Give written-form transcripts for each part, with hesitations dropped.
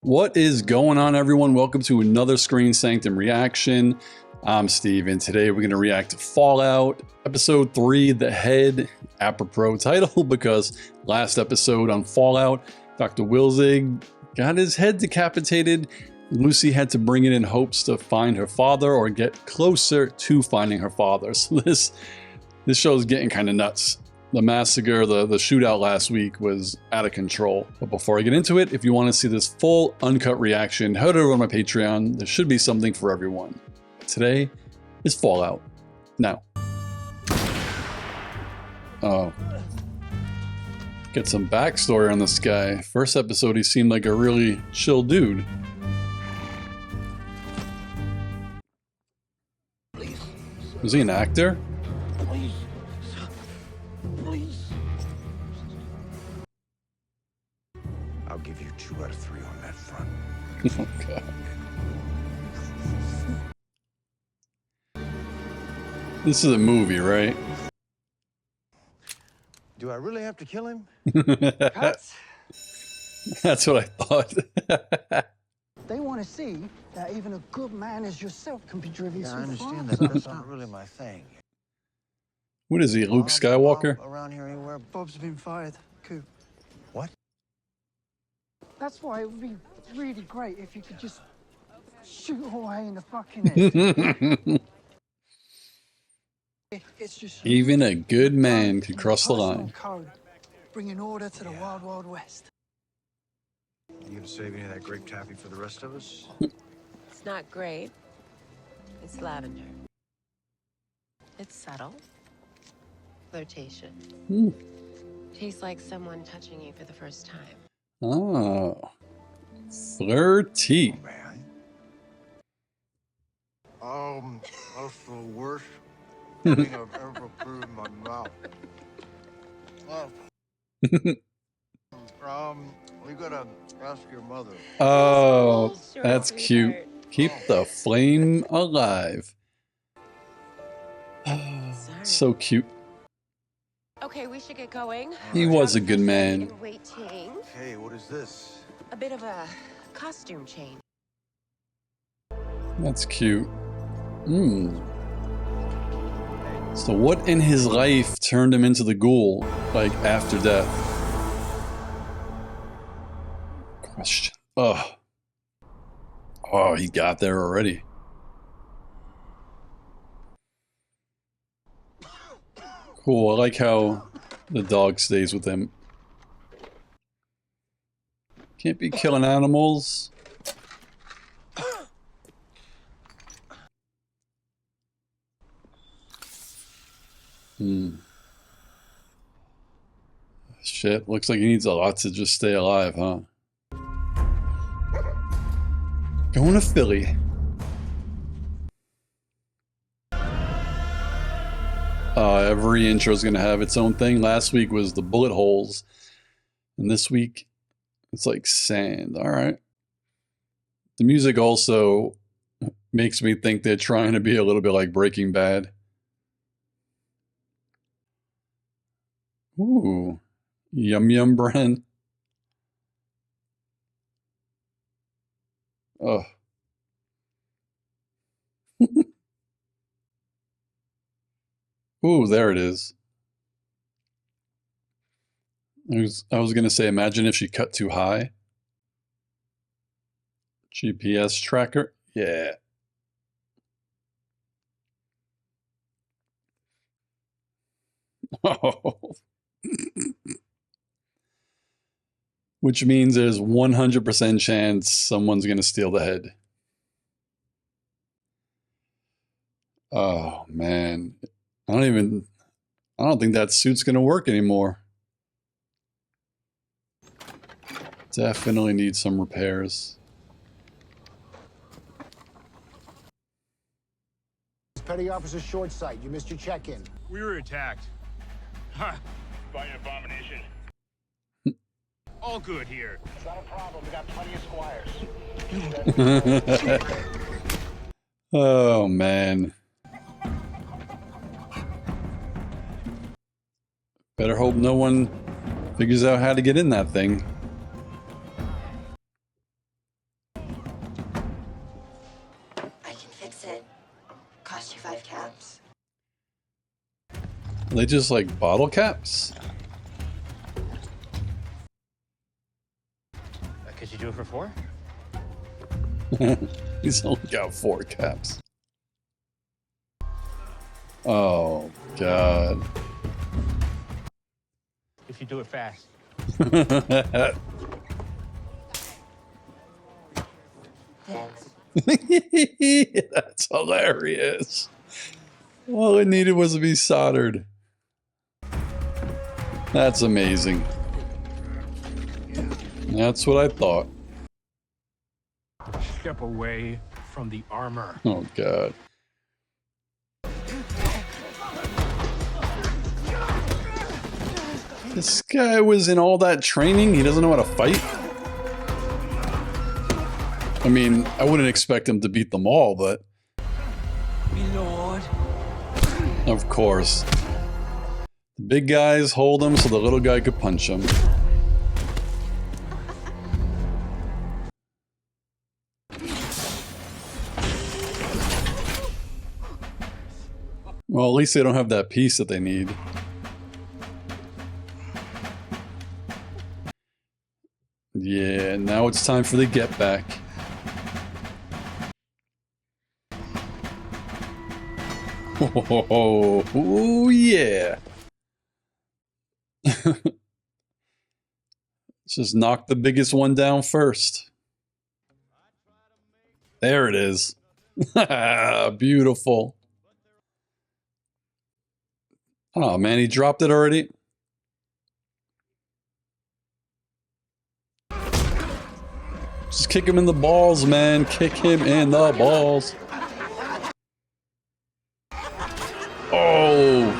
What is going on, everyone? Welcome to another Screen Sanctum reaction. I'm Steve, and today we're going to react to Fallout Episode 3, The Head, apropos title, because last episode on Fallout, Dr. Wilzig got his head decapitated. Lucy had to bring it in hopes to find her father or get closer to finding her father. So this show is getting kind of nuts. The massacre, the shootout last week was out of control. But before I get into it, if you want to see this full uncut reaction, head over on my Patreon. There should be something for everyone. Today is Fallout. Now. Oh. Get some backstory on this guy. First episode, he seemed like a really chill dude. Was he an actor? I'll give you 2 out of 3 on that front. Oh, God. This is a movie, right? Do I really have to kill him? That's what I thought. They want to see that even a good man as yourself can be driven Yeah, so I understand far. that, but that's not really my thing. What is he, Luke Skywalker? Bob around here anywhere? Bob's been fired. Coup. What? That's why it would be really great if you could just shoot away in the fucking head. It's just Even a good man could cross the line. code, bringing order to the wild, wild west. You gonna save any of that grape taffy for the rest of us? It's not grape. It's lavender. It's subtle. Flirtation. Tastes like someone touching you for the first time. Oh. Flirty. Oh, man. That's the worst thing I've ever put in my mouth. We gotta ask your mother. Oh, Sure, that's cute. sweetheart. Keep the flame alive. Sorry. So cute. Okay, we should get going. He was a good man. In waiting. Hey, what is this? A bit of a costume change. That's cute. So what in his life turned him into the Ghoul, like, after death? Question. Oh, he got there already. Cool, I like how the dog stays with him. Can't be killing animals. Shit, looks like he needs a lot to just stay alive, huh? Going to Philly. Every intro is going to have its own thing. Last week was the bullet holes. And this week, it's like sand. All right. The music also makes me think they're trying to be a little bit like Breaking Bad. Ooh. Yum Yum Bren. Oh. Ooh, there it is. I was gonna say, imagine if she cut too high. GPS tracker, yeah. Oh. Which means there's 100% chance someone's gonna steal the head. Oh man. I don't think that suit's gonna work anymore. Definitely needs some repairs. Petty Officer Shortsight, you missed your check-in. We were attacked. Ha! By an abomination. All good here. It's not a problem, we got plenty of squires. Oh man. Better hope no one figures out how to get in that thing. Listen, cost you 5 caps. Are they just like bottle caps? Could you do it for 4? He's only got 4 caps. Oh, God. If you do it fast. Thanks. That's hilarious. All it needed was to be soldered. That's amazing. That's what I thought. Step away from the armor. Oh, God. This guy was in all that training. He doesn't know how to fight. I mean, I wouldn't expect him to beat them all, but... Lord. Of course. The big guys hold him so the little guy could punch him. Well, at least they don't have that piece that they need. Yeah, now it's time for the get back. Oh, yeah. Let's just knock the biggest one down first. There it is. Beautiful. Oh man, he dropped it already. Just kick him in the balls, man. Kick him in the balls. Oh.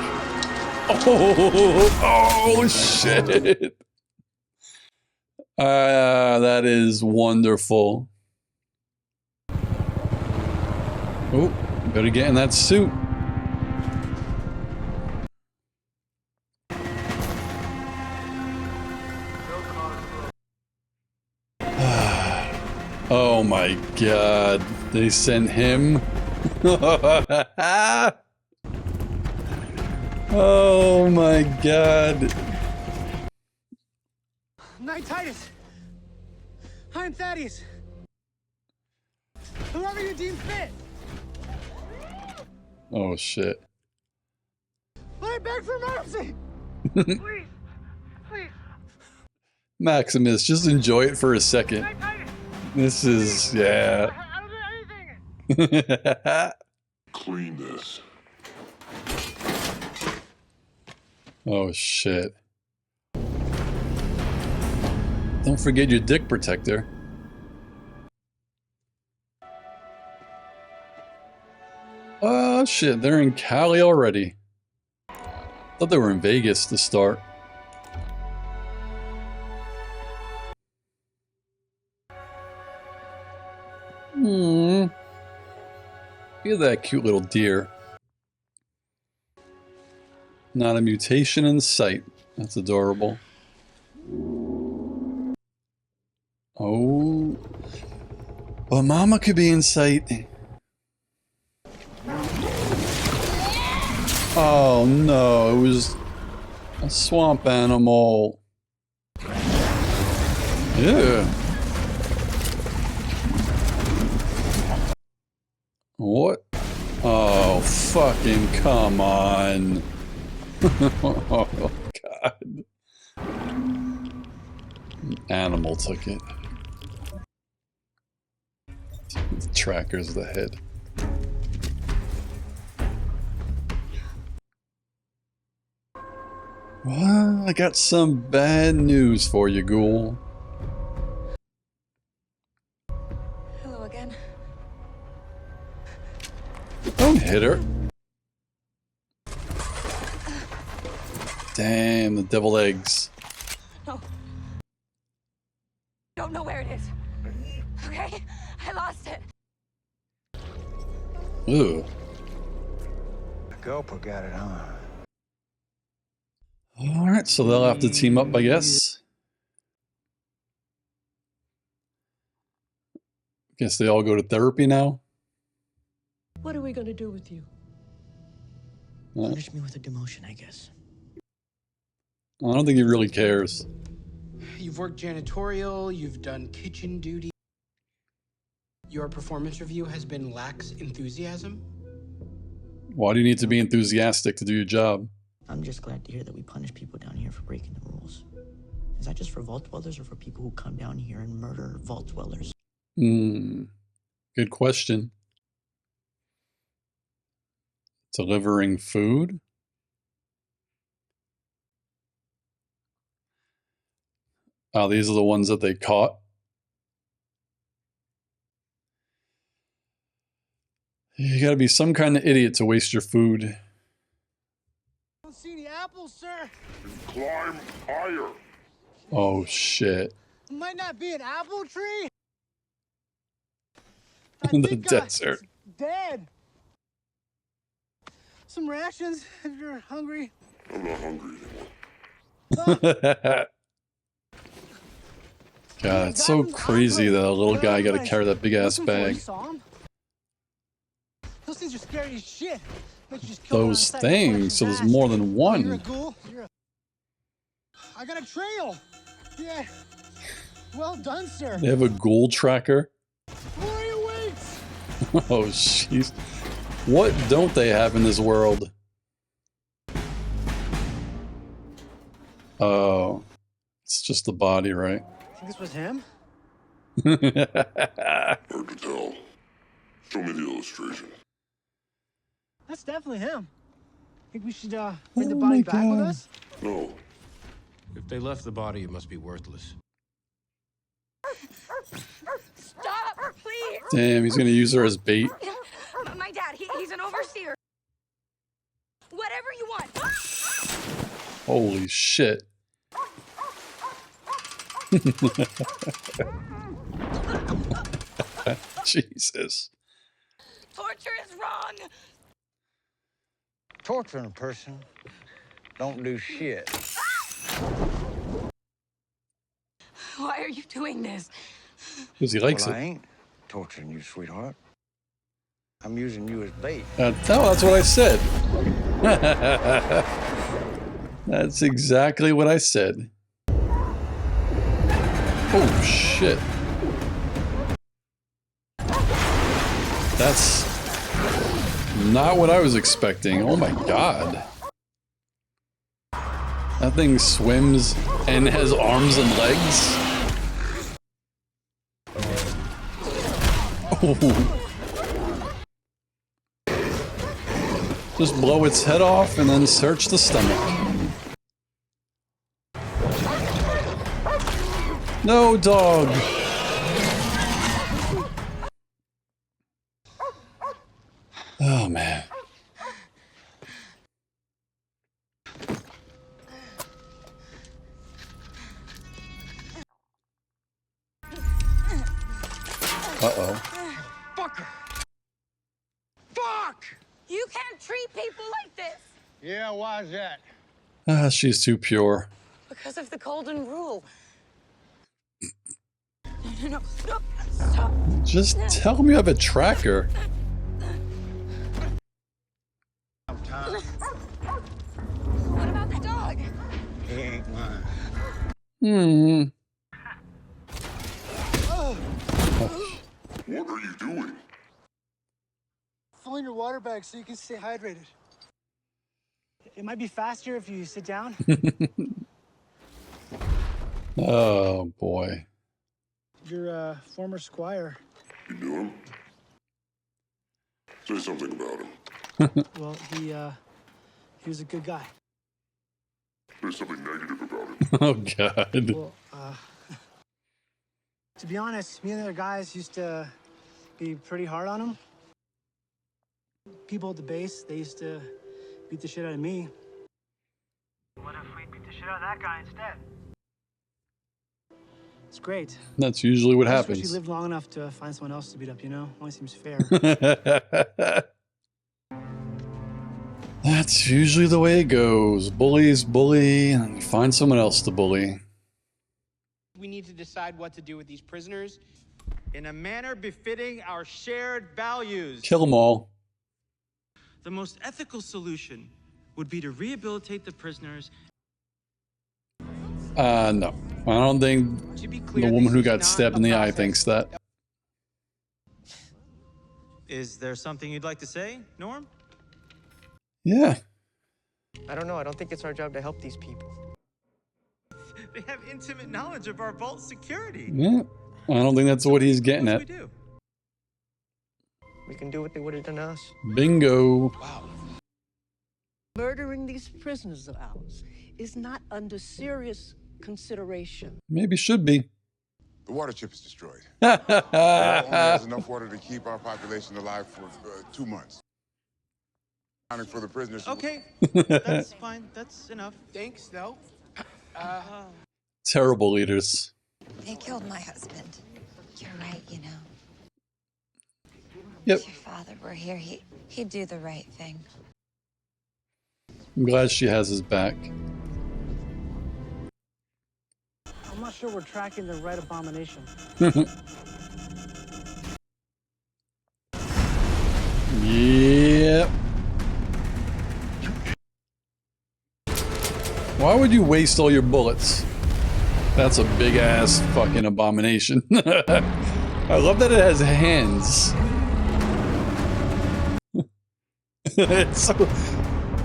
Oh, shit. That is wonderful. Oh, better get in that suit. Oh my God, they sent him. Oh my God. Knight Titus. I'm Thaddeus. Whoever you deem fit. Oh shit. But I beg for mercy. Please. Please. Maximus, just enjoy it for a second. Knight Titus. This is, yeah. I don't do anything. Clean this. Oh shit. Don't forget your dick protector. Oh shit, they're in Cali already. Thought they were in Vegas to start. Look at that cute little deer. Not a mutation in sight. That's adorable. Oh. But Mama could be in sight. Oh no, it was a swamp animal. Yeah. What? Oh, fucking come on. Oh, God. Animal took it. The tracker's the head. Well, I got some bad news for you, Ghoul. Hello again. Don't hit her. Damn, the deviled eggs. No. Don't know where it is. Okay? I lost it. Ooh. Gulper got it, huh? Alright, so they'll have to team up, I guess. Guess they all go to therapy now. What are we gonna do with you? Punish me with a demotion, I guess. I don't think he really cares. You've worked janitorial, you've done kitchen duty. Your performance review has been lax enthusiasm. Why do you need to be enthusiastic to do your job? I'm just glad to hear that we punish people down here for breaking the rules. Is that just for vault dwellers or for people who come down here and murder vault dwellers? Good question. Delivering food? Oh, these are the ones that they caught. You gotta be some kind of idiot to waste your food. I don't see any apples, sir. Climb higher. Oh, shit. It might not be an apple tree. In the desert. It's dead. Some rations if you're hungry. I'm not hungry anymore. God, it's so crazy that a little guy got to carry that big ass bag. Those things are scary as shit. Make you just kill Those things, so there's more than You're a one. ghoul. I got a trail. Yeah. Well done, sir. They have a ghoul tracker. Warrior waits. Oh, jeez. What don't they have in this world? Oh, it's just the body, right? I think this was him. Hard to tell. Show me the illustration. That's definitely him. Think we should bring the body back with us? No. If they left the body, it must be worthless. Stop, please. Damn, he's gonna use her as bait. My dad, he's an overseer. Whatever you want. Holy shit. Jesus. Torture is wrong. Torturing a person don't do shit. Why are you doing this? Because he likes Well, I it. ain't torturing you, sweetheart. I'm using you as bait. No, that's what I said. That's exactly what I said. Oh, shit. That's not what I was expecting. Oh my god. That thing swims and has arms and legs. Oh. Just blow its head off and then search the stomach. No, dog. Oh, man. Uh-oh. Fucker! Fuck! You can't treat people like this. Yeah, why's that? Ah, she's too pure. Because of the golden rule. No, stop. Just tell me you have a tracker. What about the dog? He ain't mine. What are you doing? Filling your water bag so you can stay hydrated. It might be faster if you sit down. Oh, boy. Your former squire. You knew him? Say something about him. Well, he was a good guy. Say something negative about him. Oh, God. Well, to be honest, me and the other guys used to be pretty hard on him. People at the base, they used to beat the shit out of me. What if we beat the shit out of that guy instead? It's great. That's usually what I happens. wish you lived long enough to find someone else to beat up, you know? Only seems fair. That's usually the way it goes. Bullies bully, and you find someone else to bully. We need to decide what to do with these prisoners in a manner befitting our shared values. Kill them all. the most ethical solution would be to rehabilitate the prisoners. No. I don't think To be clear, the woman this who is got not stabbed a in the eye process. thinks that. Is there something you'd like to say, Norm? Yeah. I don't know. I don't think it's our job to help these people. They have intimate knowledge of our vault security. Yeah. I don't think that's what he's getting at. We do. We can do what they would have done to us. Bingo. Murdering these prisoners of ours is not under serious consideration. Maybe should be. The water chip is destroyed. It only has enough water to keep our population alive for 2 months. Accounting for the prisoners. Okay, that's fine. That's enough. Thanks, though. Terrible leaders. They killed my husband. You're right, you know. Yep. If your father were here, he'd do the right thing. I'm glad she has his back. I'm not sure we're tracking the right abomination. Yep. Why would you waste all your bullets? That's a big ass fucking abomination. I love that it has hands.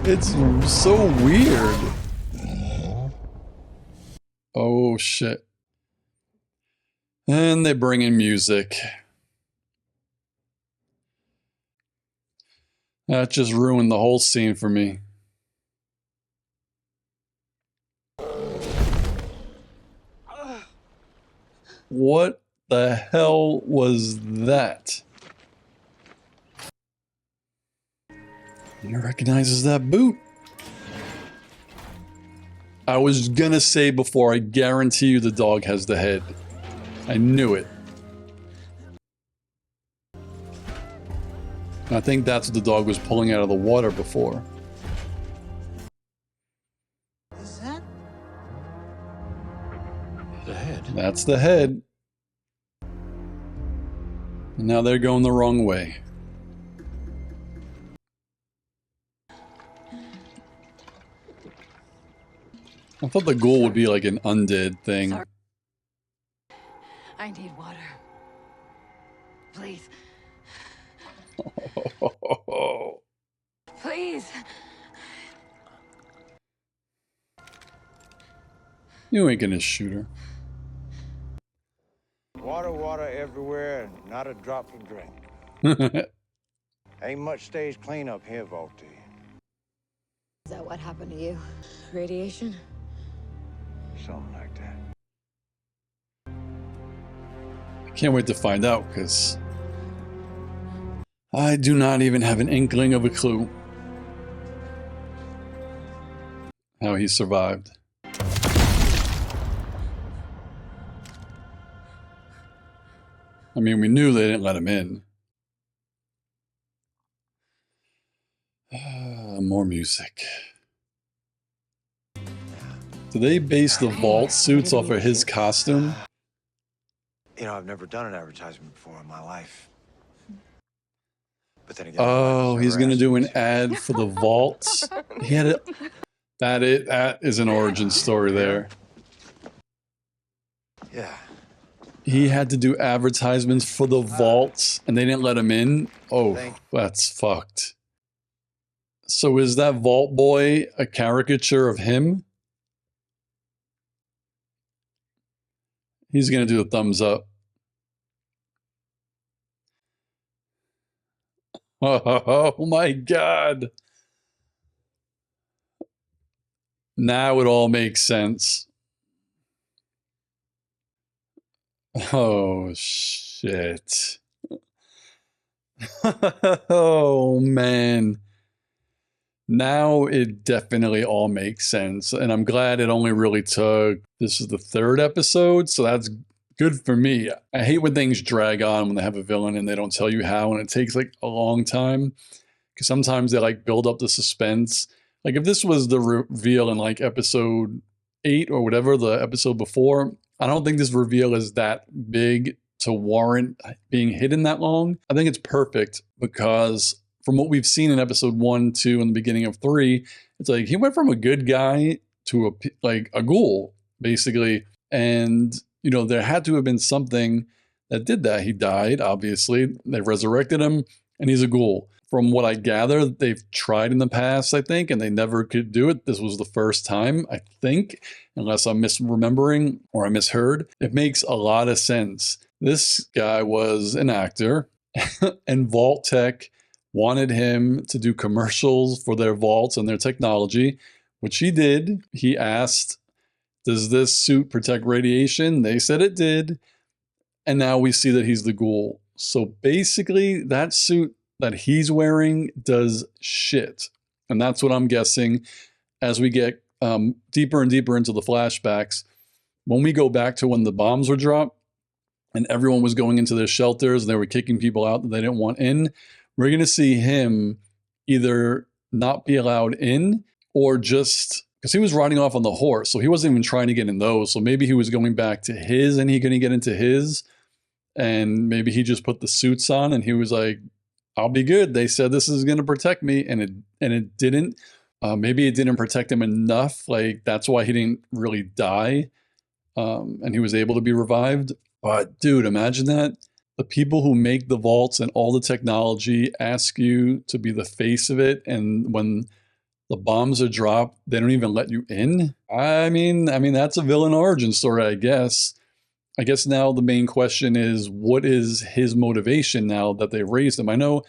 It's so weird. Oh shit. And they bring in music. That just ruined the whole scene for me. What the hell was that? He recognizes that boot. I was gonna say before, I guarantee you the dog has the head. I knew it. I think that's what the dog was pulling out of the water before. Is that? The head. That's the head. And now they're going the wrong way. I thought the ghoul would be like an undead thing. Sorry. I need water. Please. Please. You ain't gonna shoot her. Water, water everywhere, and not a drop to drink. Ain't much stays clean up here, Volty. Is that what happened to you? Radiation? Something like that. I can't wait to find out, because I do not even have an inkling of a clue how he survived. I mean, we knew they didn't let him in. More music. Do they base the vault suits off of his costume? You know, I've never done an advertisement before in my life. But then again, Oh, he's gonna do an ad for the vaults. He had it. That is an origin story there. Yeah. He had to do advertisements for the vaults, and they didn't let him in. Oh, that's fucked. So is that vault boy a caricature of him? He's gonna do a thumbs up. Oh my god. Now it all makes sense. Oh shit. Oh man. Now it definitely all makes sense. And I'm glad it only really took, this is the 3rd episode, so that's good for me. I hate when things drag on when they have a villain and they don't tell you how, and it takes like a long time. Because sometimes they like build up the suspense. Like if this was the reveal in like episode 8 or whatever, the episode before, I don't think this reveal is that big to warrant being hidden that long. I think it's perfect because from what we've seen in episode 1, 2, and the beginning of 3, it's like he went from a good guy to a ghoul, basically. And, you know, there had to have been something that did that. He died, obviously. They resurrected him, and he's a ghoul. From what I gather, they've tried in the past, I think, and they never could do it. This was the first time, I think, unless I'm misremembering or I misheard. It makes a lot of sense. This guy was an actor, and Vault Tech wanted him to do commercials for their vaults and their technology, which he did. He asked, does this suit protect radiation? They said it did. And now we see that he's the ghoul. So basically, that suit that he's wearing does shit. And that's what I'm guessing as we get deeper and deeper into the flashbacks. When we go back to when the bombs were dropped and everyone was going into their shelters and they were kicking people out that they didn't want in, we're going to see him either not be allowed in or just, because he was riding off on the horse, so he wasn't even trying to get in those. So maybe he was going back to his and he couldn't get into his. And maybe he just put the suits on and he was like, I'll be good. They said this is going to protect me, and it didn't. Maybe it didn't protect him enough. Like, that's why he didn't really die, and he was able to be revived. But dude, imagine that. The people who make the vaults and all the technology ask you to be the face of it, and when the bombs are dropped, they don't even let you in. I mean, that's a villain origin story, I guess. I guess now the main question is, what is his motivation now that they raised him? I know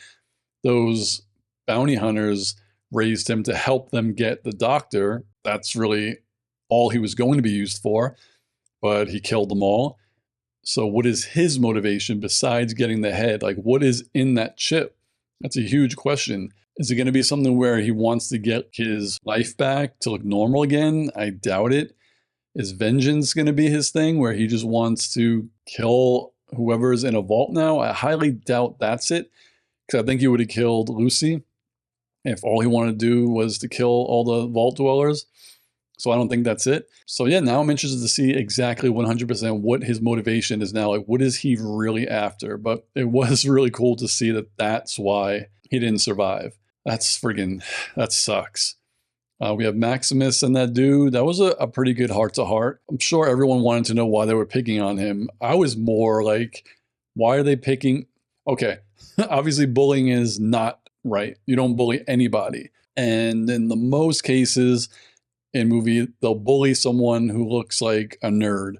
those bounty hunters raised him to help them get the doctor. That's really all he was going to be used for, but he killed them all. So what is his motivation besides getting the head? Like, what is in that chip? That's a huge question. Is it going to be something where he wants to get his life back to look normal again? I doubt it. Is vengeance going to be his thing where he just wants to kill whoever's in a vault now? I highly doubt that's it, because I think he would have killed Lucy if all he wanted to do was to kill all the vault dwellers. So I don't think that's it. So yeah, now I'm interested to see exactly 100% what his motivation is now. Like, what is he really after? But it was really cool to see that that's why he didn't survive. That sucks. We have Maximus and that dude. That was a pretty good heart-to-heart. I'm sure everyone wanted to know why they were picking on him. I was more like, why are they picking? Okay, obviously bullying is not right. You don't bully anybody. And in the most cases in movie, they'll bully someone who looks like a nerd.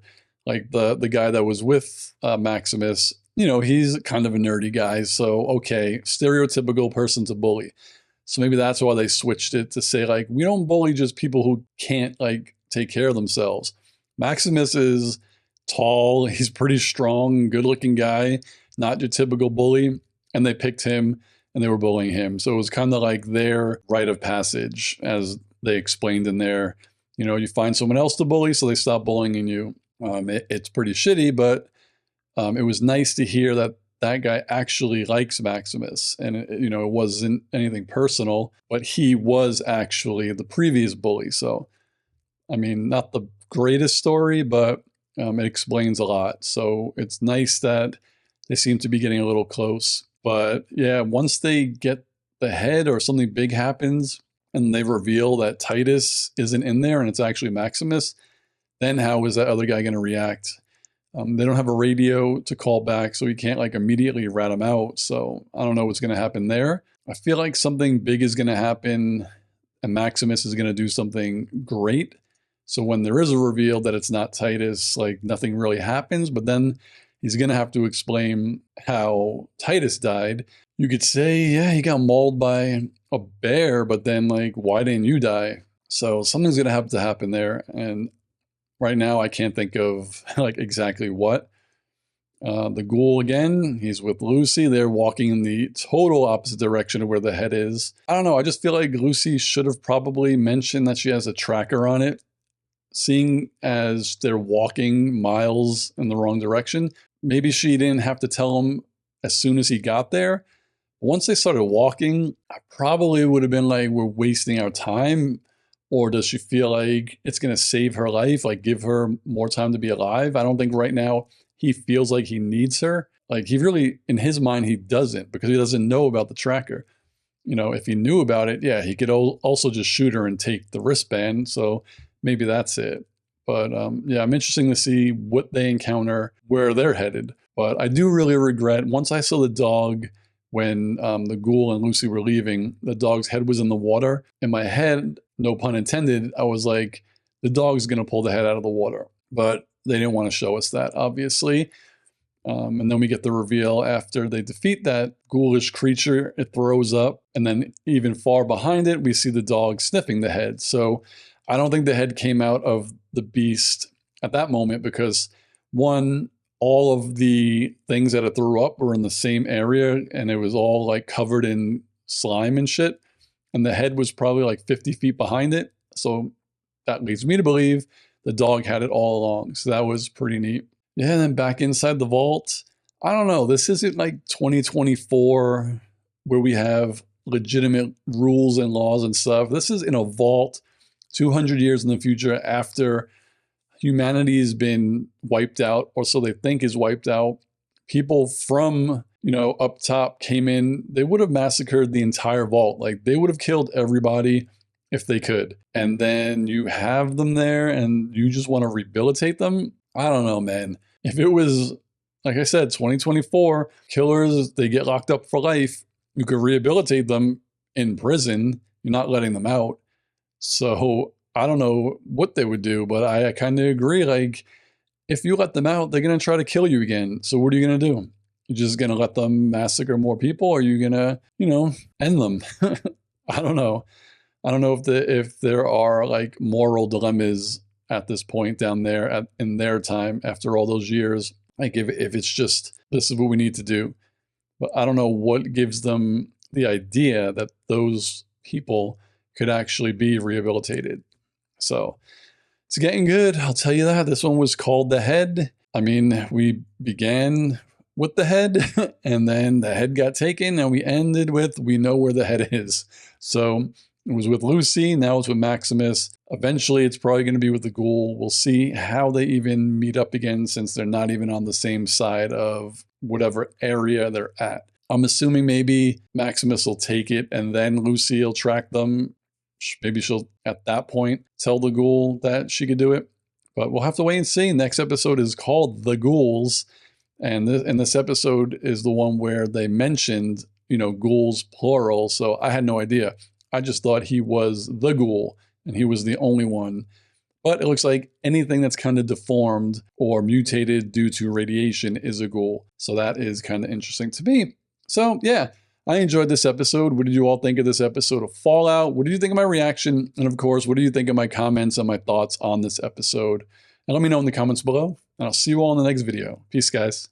Like the guy that was with Maximus, you know, he's kind of a nerdy guy. So, okay, stereotypical person to bully. So maybe that's why they switched it to say, like, we don't bully just people who can't, like, take care of themselves. Maximus is tall, he's pretty strong, good-looking guy, not your typical bully, and they picked him and they were bullying him. So it was kind of like their rite of passage, as they explained in there. You know, you find someone else to bully, so they stop bullying you. It's pretty shitty, but it was nice to hear that that guy actually likes Maximus, and you know, it wasn't anything personal, but he was actually the previous bully. So, I mean, not the greatest story, but it explains a lot. So it's nice that they seem to be getting a little close. But yeah, once they get the head or something big happens and they reveal that Titus isn't in there and it's actually Maximus, then how is that other guy going to react? They don't have a radio to call back, so you can't like immediately rat him out. So I don't know what's going to happen there. I feel like something big is going to happen and Maximus is going to do something great. So when there is a reveal that it's not Titus, like nothing really happens, but then he's going to have to explain how Titus died. You could say, yeah, he got mauled by a bear, but then like, why didn't you die? So something's going to have to happen there. And right now, I can't think of like exactly what. The ghoul again, he's with Lucy. They're walking in the total opposite direction of where the head is. I don't know. I just feel like Lucy should have probably mentioned that she has a tracker on it. Seeing as they're walking miles in the wrong direction, maybe she didn't have to tell him as soon as he got there. Once they started walking, I probably would have been like, we're wasting our time. Or does she feel like it's going to save her life, like give her more time to be alive? I don't think right now he feels like he needs her. Like he really, in his mind, he doesn't, because he doesn't know about the tracker. you know, if he knew about it, yeah, he could also just shoot her and take the wristband. So maybe that's it. But yeah, I'm interested to see what they encounter, where they're headed. But I do really regret, once I saw the dog, when the Ghoul and Lucy were leaving, the dog's head was in the water. In my head, no pun intended, I was like, the dog's going to pull the head out of the water. But they didn't want to show us that, obviously. And then we get the reveal after they defeat that ghoulish creature, it throws up. And then even far behind it, we see the dog sniffing the head. So I don't think the head came out of the beast at that moment because, one, all of the things that it threw up were in the same area and it was all like covered in slime and shit. And the head was probably like 50 feet behind it. So that leads me to believe the dog had it all along. So that was pretty neat. Yeah, and then back inside the vault. I don't know. This isn't like 2024 where we have legitimate rules and laws and stuff. This is in a vault 200 years in the future after humanity has been wiped out, or so they think is wiped out. People from, you know, up top came in. They would have massacred the entire vault. Like, they would have killed everybody if they could. And then you have them there and you just want to rehabilitate them. I don't know, man. If it was, like I said, 2024, killers, they get locked up for life. You could rehabilitate them in prison. You're not letting them out. So I don't know what they would do, but I kind of agree. Like, if you let them out, they're going to try to kill you again. So what are you going to do? You're just going to let them massacre more people? Or are you going to, you know, end them? I don't know. I don't know if there are like moral dilemmas at this point down there in their time after all those years. Like, if it's just, this is what we need to do. But I don't know what gives them the idea that those people could actually be rehabilitated. So it's getting good, I'll tell you that. This one was called The Head. I mean, we began with the head, and then the head got taken, and we ended with, we know where the head is. So it was with Lucy, now it's with Maximus. Eventually, it's probably going to be with the Ghoul. We'll see how they even meet up again, since they're not even on the same side of whatever area they're at. I'm assuming maybe Maximus will take it, and then Lucy will track them. Maybe she'll, at that point, tell the Ghoul that she could do it. But we'll have to wait and see. Next episode is called The Ghouls. And this episode is the one where they mentioned, you know, ghouls plural. So I had no idea. I just thought he was the Ghoul, and he was the only one. But it looks like anything that's kind of deformed or mutated due to radiation is a Ghoul. So that is kind of interesting to me. So yeah, I enjoyed this episode. What did you all think of this episode of Fallout? What did you think of my reaction? And of course, what do you think of my comments and my thoughts on this episode? And let me know in the comments below. And I'll see you all in the next video. Peace, guys.